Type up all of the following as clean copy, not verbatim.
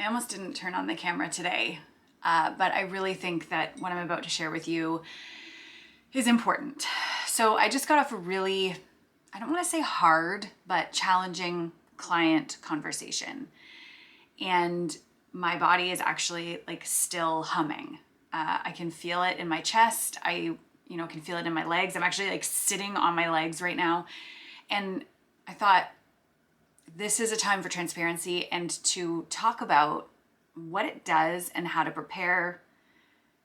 almost didn't turn on the camera today, but I really think that what I'm about to share with you is important. So I just got off a really, I don't want to say hard, but challenging client conversation. And my body is actually like still humming. I can feel it in my chest. I can feel it in my legs. I'm actually like sitting on my legs right now. And I thought this is a time for transparency and to talk about what it does and how to prepare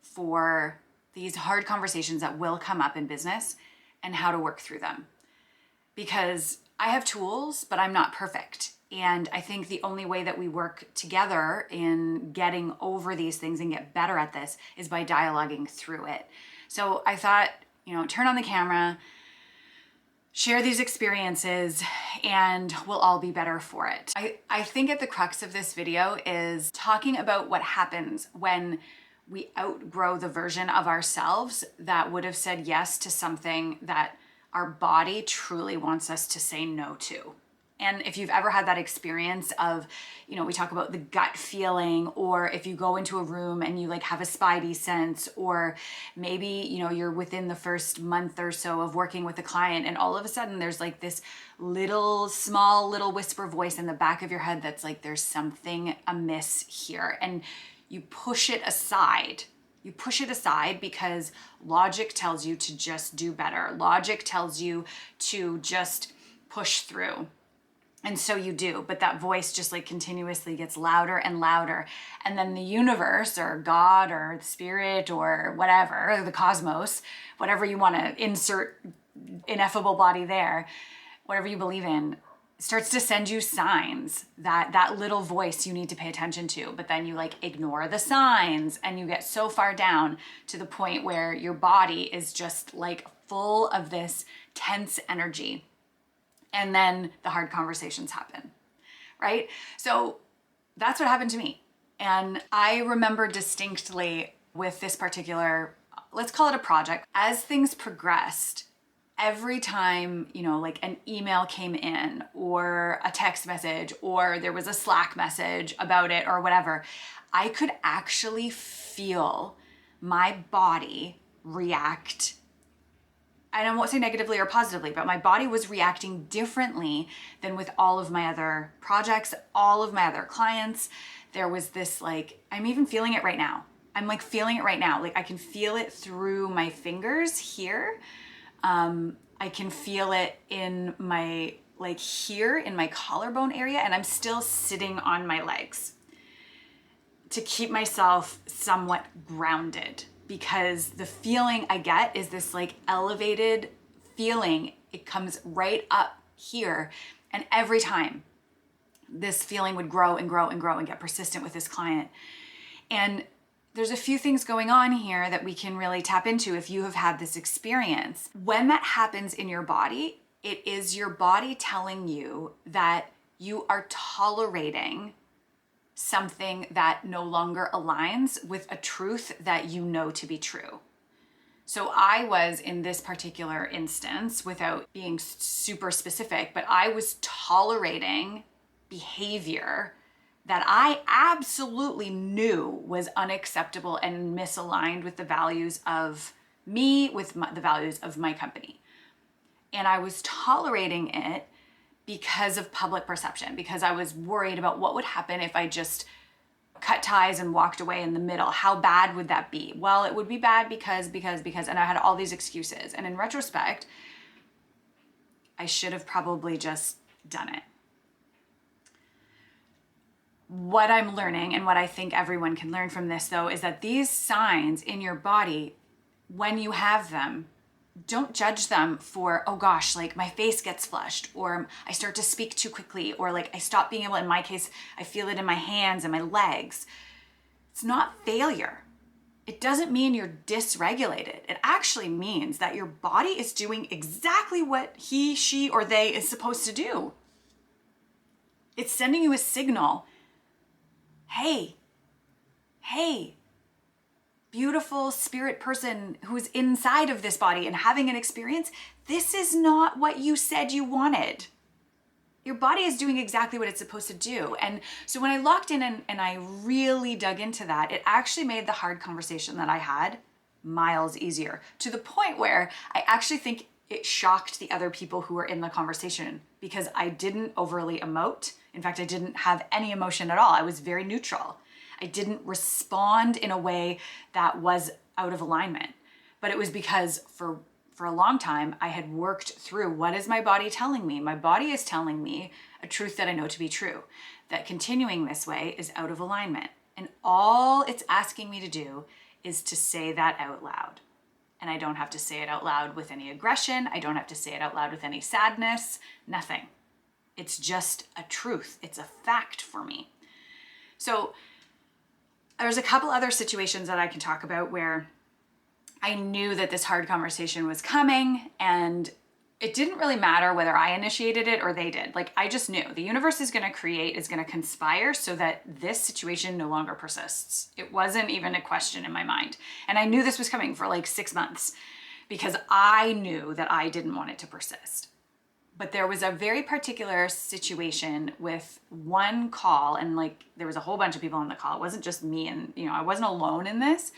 for these hard conversations that will come up in business and how to work through them. Because I have tools, but I'm not perfect. And I think the only way that we work together in getting over these things and get better at this is by dialoguing through it. So I thought, turn on the camera, share these experiences, and we'll all be better for it. I think at the crux of this video is talking about what happens when we outgrow the version of ourselves that would have said yes to something that our body truly wants us to say no to. And if you've ever had that experience of, we talk about the gut feeling, or if you go into a room and you like have a spidey sense, or maybe, you're within the first month or so of working with a client and all of a sudden there's like this small little whisper voice in the back of your head that's like, there's something amiss here. And you push it aside. You push it aside because logic tells you to just do better. Logic tells you to just push through. And so you do, but that voice just like continuously gets louder and louder. And then the universe or God or the spirit or whatever, or the cosmos, whatever you want to insert ineffable body there, whatever you believe in, starts to send you signs that little voice you need to pay attention to. But then you like ignore the signs and you get so far down to the point where your body is just like full of this tense energy. And then the hard conversations happen, right? So that's what happened to me. And I remember distinctly with this particular, let's call it a project, as things progressed, every time, like an email came in or a text message or there was a Slack message about it or whatever, I could actually feel my body react. And I won't say negatively or positively, but my body was reacting differently than with all of my other projects, all of my other clients. There was this I'm even feeling it right now. I'm like feeling it right now. Like I can feel it through my fingers here. I can feel it in my, here in my collarbone area, and I'm still sitting on my legs to keep myself somewhat grounded. Because the feeling I get is this elevated feeling. It comes right up here. And every time this feeling would grow and grow and grow and get persistent with this client. And there's a few things going on here that we can really tap into if you have had this experience. When that happens in your body, it is your body telling you that you are tolerating something that no longer aligns with a truth that you know to be true. So I was in this particular instance, without being super specific, but I was tolerating behavior that I absolutely knew was unacceptable and misaligned with the values of me, with the values of my company. And I was tolerating it because of public perception, because I was worried about what would happen if I just cut ties and walked away in the middle. How bad would that be? Well, it would be bad because, and I had all these excuses. And in retrospect, I should have probably just done it. What I'm learning, and what I think everyone can learn from this though, is that these signs in your body, when you have them, don't judge them for, oh gosh, my face gets flushed, or I start to speak too quickly, or I stop being able, in my case, I feel it in my hands and my legs. It's not failure. It doesn't mean you're dysregulated. It actually means that your body is doing exactly what he, she, or they is supposed to do. It's sending you a signal. Hey, beautiful spirit person who's inside of this body and having an experience, this is not what you said you wanted. Your body is doing exactly what it's supposed to do. And so when I locked in and I really dug into that, it actually made the hard conversation that I had miles easier, to the point where I actually think it shocked the other people who were in the conversation, because I didn't overly emote. In fact, I didn't have any emotion at all. I was very neutral. I didn't respond in a way that was out of alignment. But it was because for a long time, I had worked through, what is my body telling me? My body is telling me a truth that I know to be true, that continuing this way is out of alignment. And all it's asking me to do is to say that out loud. And I don't have to say it out loud with any aggression. I don't have to say it out loud with any sadness, nothing. It's just a truth. It's a fact for me. So there's a couple other situations that I can talk about where I knew that this hard conversation was coming, and it didn't really matter whether I initiated it or they did. Like, I just knew the universe is going to conspire so that this situation no longer persists. It wasn't even a question in my mind. And I knew this was coming for like 6 months, because I knew that I didn't want it to persist. But there was a very particular situation with one call, and like there was a whole bunch of people on the call. It wasn't just me, and I wasn't alone in this.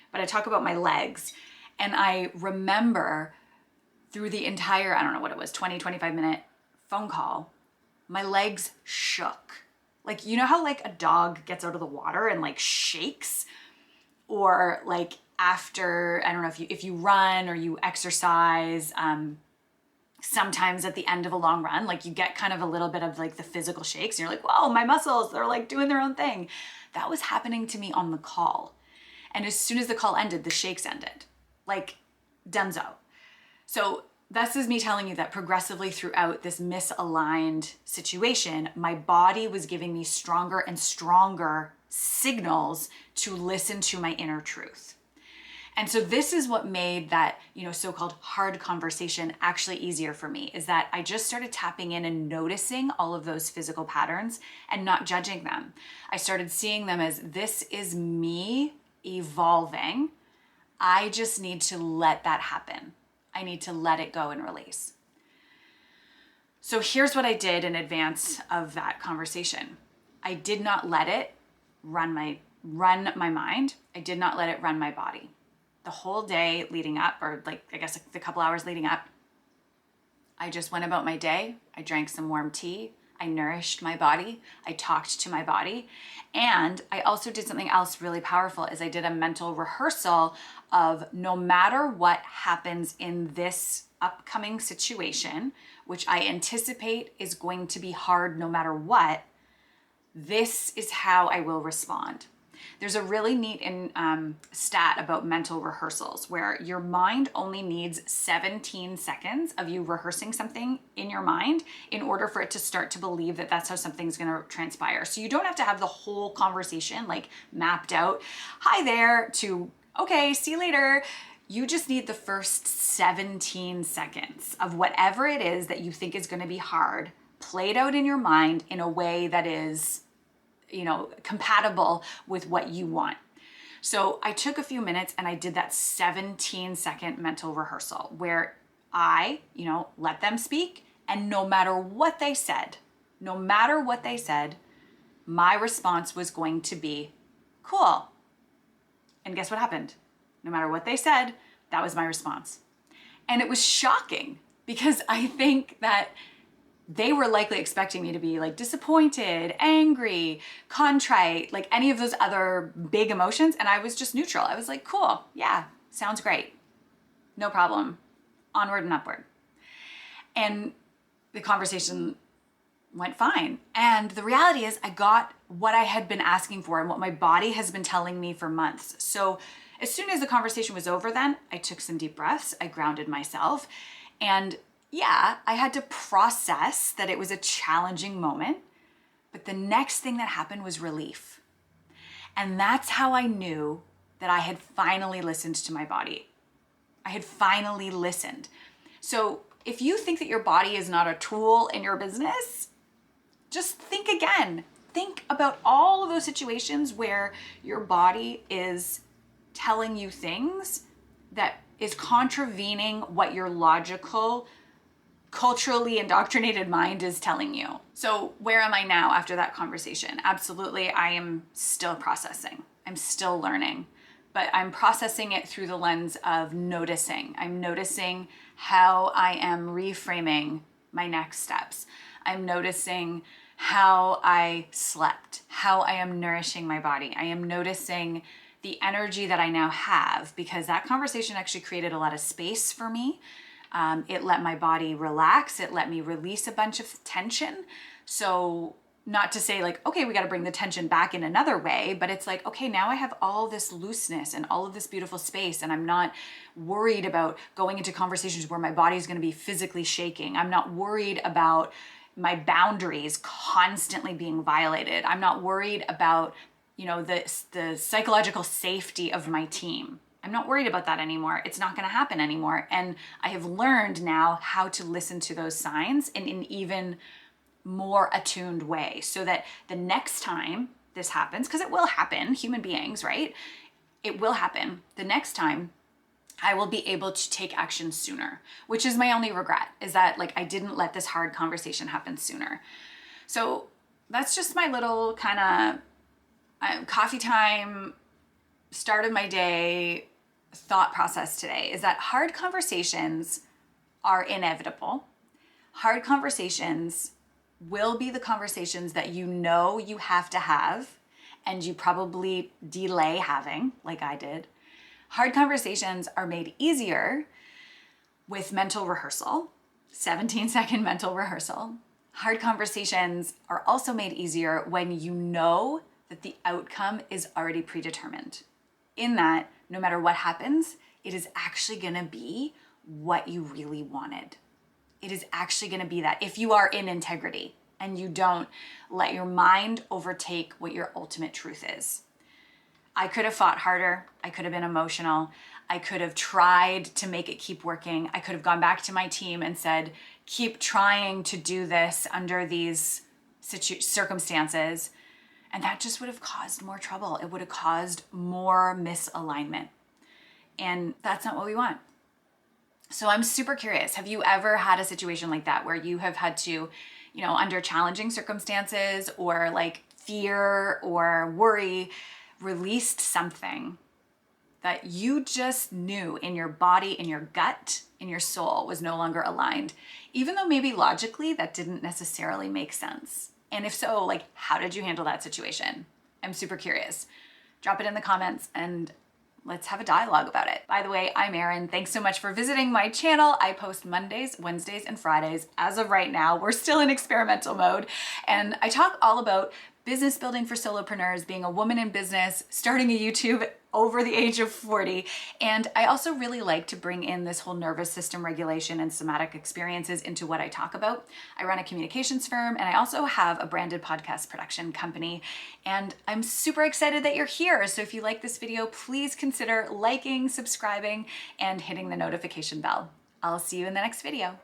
But I talk about my legs, and I remember through the entire, I don't know what it was, 25 minute phone call, my legs shook. Like, you know how like a dog gets out of the water and like shakes? Or like after, I don't know, if you run or you exercise, sometimes at the end of a long run, like you get kind of a little bit of like the physical shakes, and you're like, whoa, my muscles, they're like doing their own thing. That was happening to me on the call. And as soon as the call ended, the shakes ended. Like, dunzo. So this is me telling you that progressively throughout this misaligned situation, my body was giving me stronger and stronger signals to listen to my inner truth. And so this is what made that, so-called hard conversation actually easier for me, is that I just started tapping in and noticing all of those physical patterns and not judging them. I started seeing them as, this is me evolving. I just need to let that happen. I need to let it go and release. So here's what I did in advance of that conversation. I did not let it run my mind. I did not let it run my body. The whole day leading up, or like, I guess the couple hours leading up, I just went about my day. I drank some warm tea. I nourished my body. I talked to my body. And I also did something else really powerful, is I did a mental rehearsal of, no matter what happens in this upcoming situation, which I anticipate is going to be hard no matter what, this is how I will respond. There's a really neat stat about mental rehearsals, where your mind only needs 17 seconds of you rehearsing something in your mind in order for it to start to believe that that's how something's going to transpire. So you don't have to have the whole conversation like mapped out, hi there, to okay, see you later. You just need the first 17 seconds of whatever it is that you think is going to be hard played out in your mind in a way that is compatible with what you want. So I took a few minutes and I did that 17-second mental rehearsal where I, let them speak, and no matter what they said, my response was going to be cool. And guess what happened? No matter what they said, that was my response. And it was shocking, because I think that they were likely expecting me to be like disappointed, angry, contrite, like any of those other big emotions. And I was just neutral. I was like, cool, yeah, sounds great. No problem. Onward and upward. And the conversation went fine. And the reality is, I got what I had been asking for and what my body has been telling me for months. So as soon as the conversation was over, then I took some deep breaths. I grounded myself, and yeah, I had to process that it was a challenging moment, but the next thing that happened was relief. And that's how I knew that I had finally listened to my body. I had finally listened. So if you think that your body is not a tool in your business, just think again. Think about all of those situations where your body is telling you things that is contravening what your logical culturally indoctrinated mind is telling you. So where am I now after that conversation? Absolutely, I am still processing. I'm still learning, but I'm processing it through the lens of noticing. I'm noticing how I am reframing my next steps. I'm noticing how I slept, how I am nourishing my body. I am noticing the energy that I now have, because that conversation actually created a lot of space for me. It let my body relax. It let me release a bunch of tension. So not to say like, okay, we got to bring the tension back in another way, but it's like, okay, now I have all this looseness and all of this beautiful space, and I'm not worried about going into conversations where my body's going to be physically shaking. I'm not worried about my boundaries constantly being violated. I'm not worried about, the psychological safety of my team. I'm not worried about that anymore. It's not going to happen anymore. And I have learned now how to listen to those signs in an even more attuned way, so that the next time this happens, because it will happen, human beings, right? It will happen. The next time I will be able to take action sooner, which is my only regret, is that like I didn't let this hard conversation happen sooner. So that's just my little kind of coffee time, start of my day thought process today, is that hard conversations are inevitable. Hard conversations will be the conversations that you have to have, and you probably delay having, like I did. Hard conversations are made easier with mental rehearsal, 17-second mental rehearsal. Hard conversations are also made easier when you know that the outcome is already predetermined. In that, no matter what happens, it is actually gonna be what you really wanted. It is actually gonna be that, if you are in integrity and you don't let your mind overtake what your ultimate truth is. I could have fought harder. I could have been emotional. I could have tried to make it keep working. I could have gone back to my team and said, keep trying to do this under these circumstances. And that just would have caused more trouble. It would have caused more misalignment. And that's not what we want. So I'm super curious. Have you ever had a situation like that where you have had to, under challenging circumstances or like fear or worry, released something that you just knew in your body, in your gut, in your soul was no longer aligned, even though maybe logically that didn't necessarily make sense? And if so, like, how did you handle that situation? I'm super curious. Drop it in the comments and let's have a dialogue about it. By the way, I'm Erin. Thanks so much for visiting my channel. I post Mondays, Wednesdays, and Fridays. As of right now, we're still in experimental mode. And I talk all about business building for solopreneurs, being a woman in business, starting a YouTube over the age of 40. And I also really like to bring in this whole nervous system regulation and somatic experiences into what I talk about. I run a communications firm, and I also have a branded podcast production company. And I'm super excited that you're here. So if you like this video, please consider liking, subscribing, and hitting the notification bell. I'll see you in the next video.